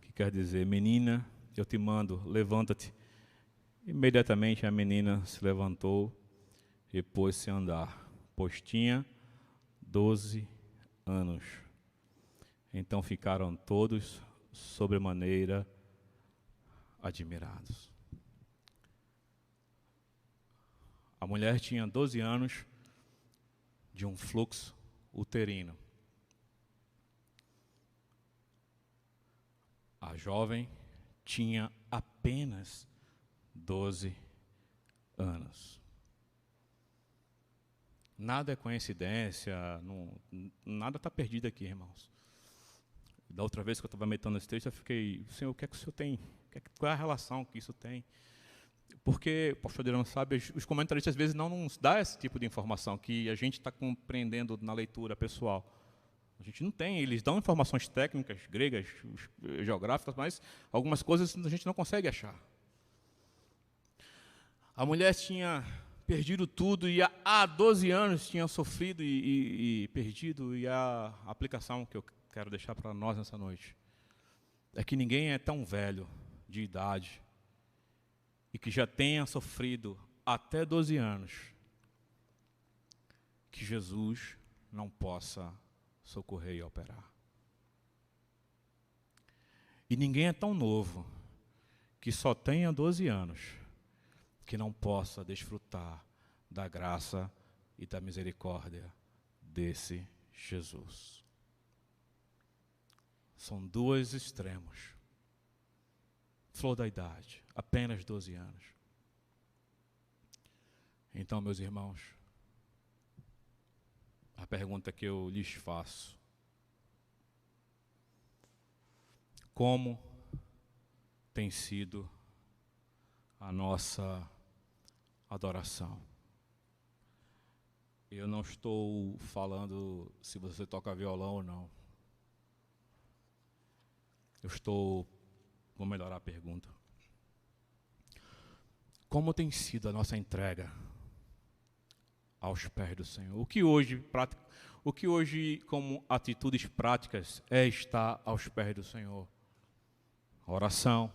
que quer dizer, menina, eu te mando, levanta-te. Imediatamente a menina se levantou e pôs-se a andar, pois tinha 12 anos. Então ficaram todos sobremaneira admirados. A mulher tinha 12 anos de um fluxo uterino. A jovem tinha apenas 12 anos. Nada é coincidência, nada está perdido aqui, irmãos. Da outra vez que eu estava meditando nesse texto, eu fiquei, Senhor, o que é que o Senhor tem? Qual é a relação que isso tem? Porque, o pastor Adriano sabe, os comentaristas às vezes não nos dão esse tipo de informação que a gente está compreendendo na leitura pessoal. A gente não tem, eles dão informações técnicas, gregas, geográficas, mas algumas coisas a gente não consegue achar. A mulher tinha perdido tudo e há 12 anos tinha sofrido e perdido, e a aplicação que eu quero deixar para nós nessa noite é que ninguém é tão velho de idade e que já tenha sofrido até 12 anos que Jesus não possa socorrer e operar. E ninguém é tão novo que só tenha 12 anos que não possa desfrutar da graça e da misericórdia desse Jesus. São dois extremos. Flor da idade, apenas 12 anos. Então, meus irmãos, a pergunta que eu lhes faço: como tem sido a nossa adoração? Eu não estou falando se você toca violão ou não. Vou melhorar a pergunta. Como tem sido a nossa entrega aos pés do Senhor? O que hoje, como atitudes práticas, é estar aos pés do Senhor? Oração,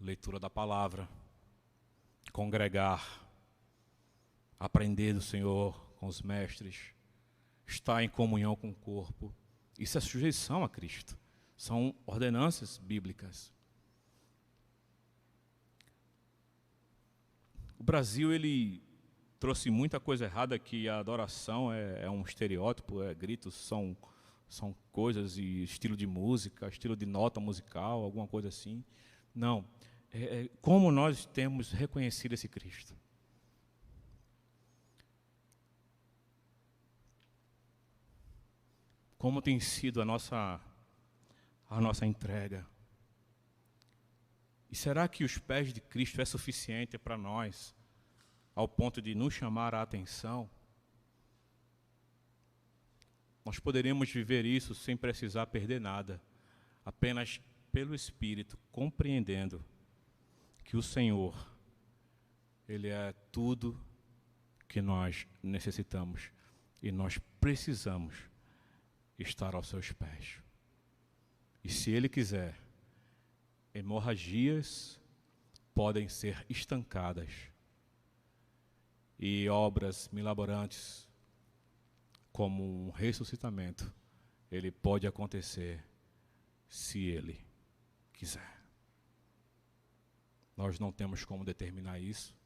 leitura da palavra, congregar, aprender do Senhor com os mestres, estar em comunhão com o corpo. Isso é sujeição a Cristo. São ordenanças bíblicas. O Brasil, ele trouxe muita coisa errada, que a adoração é um estereótipo, gritos são coisas, e estilo de música, estilo de nota musical, alguma coisa assim. Não. Como nós temos reconhecido esse Cristo. Como tem sido a nossa entrega. E será que os pés de Cristo é suficiente para nós, ao ponto de nos chamar a atenção? Nós poderíamos viver isso sem precisar perder nada, apenas pelo Espírito, compreendendo que o Senhor, Ele é tudo que nós necessitamos e nós precisamos estar aos seus pés. E se Ele quiser, hemorragias podem ser estancadas e obras milaborantes, como um ressuscitamento, ele pode acontecer se Ele quiser. Nós não temos como determinar isso,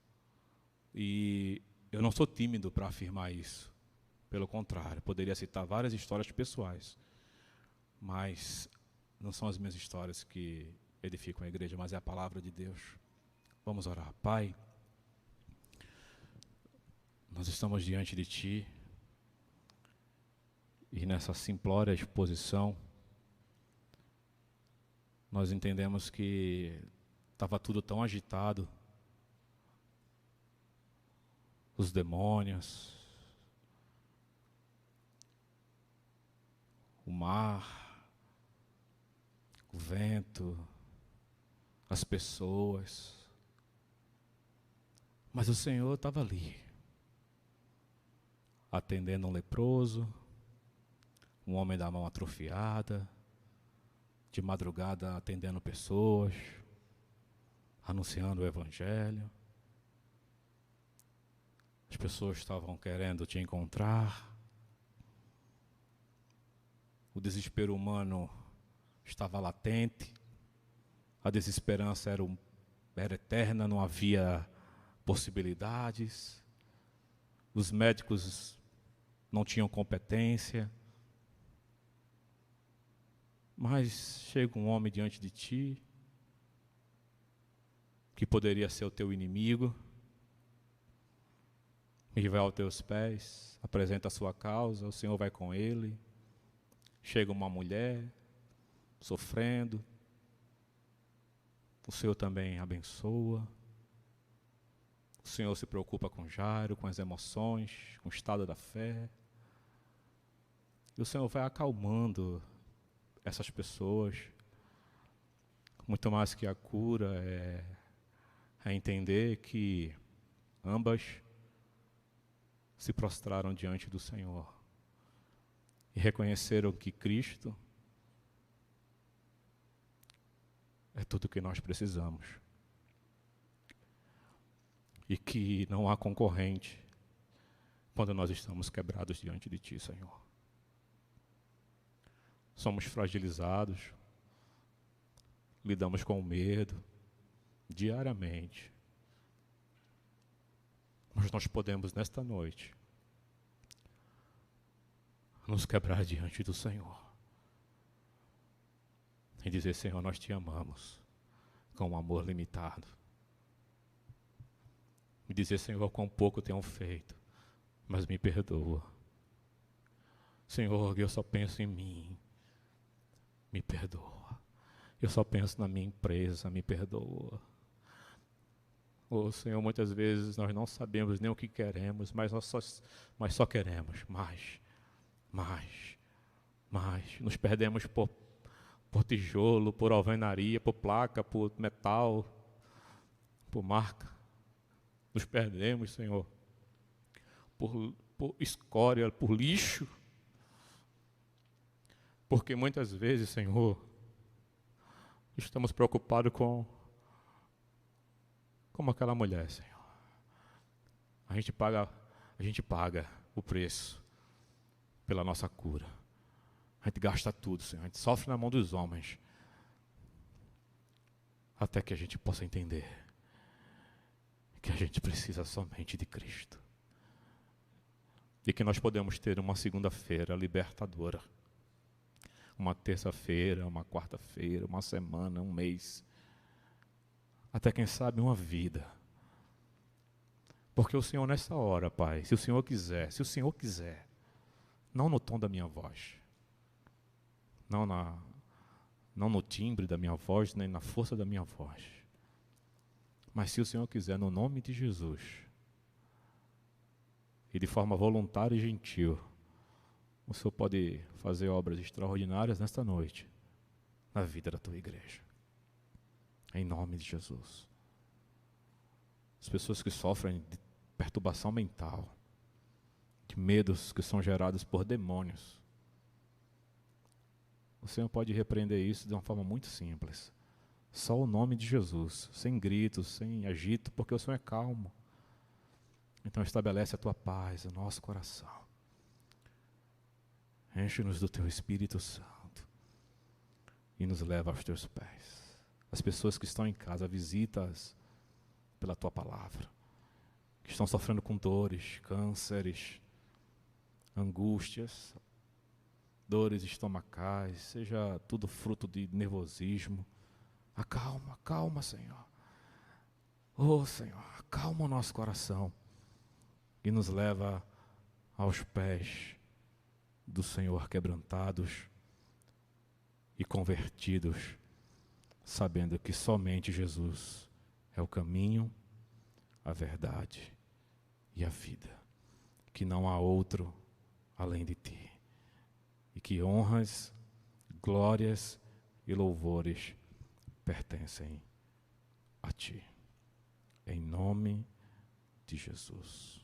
e eu não sou tímido para afirmar isso. Pelo contrário, poderia citar várias histórias pessoais, mas não são as minhas histórias que edificam a igreja, mas é a palavra de Deus. Vamos orar. Pai, nós estamos diante de Ti, e nessa simplória exposição, nós entendemos que estava tudo tão agitado, os demônios, o mar, o vento, as pessoas, mas o Senhor estava ali, atendendo um leproso, um homem da mão atrofiada, de madrugada atendendo pessoas, anunciando o Evangelho. As pessoas estavam querendo te encontrar. O desespero humano estava latente. A desesperança era eterna, não havia possibilidades. Os médicos não tinham competência. Mas chega um homem diante de ti, que poderia ser o teu inimigo, e vai aos teus pés, apresenta a sua causa, o Senhor vai com ele. Chega uma mulher, sofrendo, o Senhor também abençoa. O Senhor se preocupa com Jairo, com as emoções, com o estado da fé. E o Senhor vai acalmando essas pessoas. Muito mais que a cura é entender que ambas se prostraram diante do Senhor e reconheceram que Cristo é tudo o que nós precisamos e que não há concorrente quando nós estamos quebrados diante de Ti, Senhor. Somos fragilizados, lidamos com o medo diariamente. Mas nós podemos, nesta noite, nos quebrar diante do Senhor e dizer: Senhor, nós Te amamos com um amor limitado. E dizer: Senhor, quão pouco tenho feito, mas me perdoa. Senhor, eu só penso em mim, me perdoa. Eu só penso na minha empresa, me perdoa. Oh, Senhor, muitas vezes nós não sabemos nem o que queremos, mas nós só queremos mais. Nos perdemos por tijolo, por alvenaria, por placa, por metal, por marca. Nos perdemos, Senhor, por escória, por lixo. Porque muitas vezes, Senhor, estamos preocupados como aquela mulher, Senhor. A gente paga o preço pela nossa cura. A gente gasta tudo, Senhor. A gente sofre na mão dos homens. Até que a gente possa entender que a gente precisa somente de Cristo. E que nós podemos ter uma segunda-feira libertadora. Uma terça-feira, uma quarta-feira, uma semana, um mês. Até quem sabe uma vida. Porque o Senhor nessa hora, Pai, se o Senhor quiser, não no tom da minha voz, não no timbre da minha voz, nem na força da minha voz, mas se o Senhor quiser, no nome de Jesus, e de forma voluntária e gentil, o Senhor pode fazer obras extraordinárias nesta noite, na vida da tua igreja. Em nome de Jesus. As pessoas que sofrem de perturbação mental, de medos que são gerados por demônios, o Senhor pode repreender isso de uma forma muito simples. Só o nome de Jesus, sem gritos, sem agito, porque o Senhor é calmo. Então estabelece a tua paz no nosso coração. Enche-nos do teu Espírito Santo e nos leva aos teus pés. As pessoas que estão em casa, visita-as pela tua palavra, que estão sofrendo com dores, cânceres, angústias, dores estomacais, seja tudo fruto de nervosismo. Acalma, Senhor. Oh, Senhor, acalma o nosso coração e nos leva aos pés do Senhor, quebrantados e convertidos, sabendo que somente Jesus é o caminho, a verdade e a vida, que não há outro além de ti, e que honras, glórias e louvores pertencem a ti. Em nome de Jesus.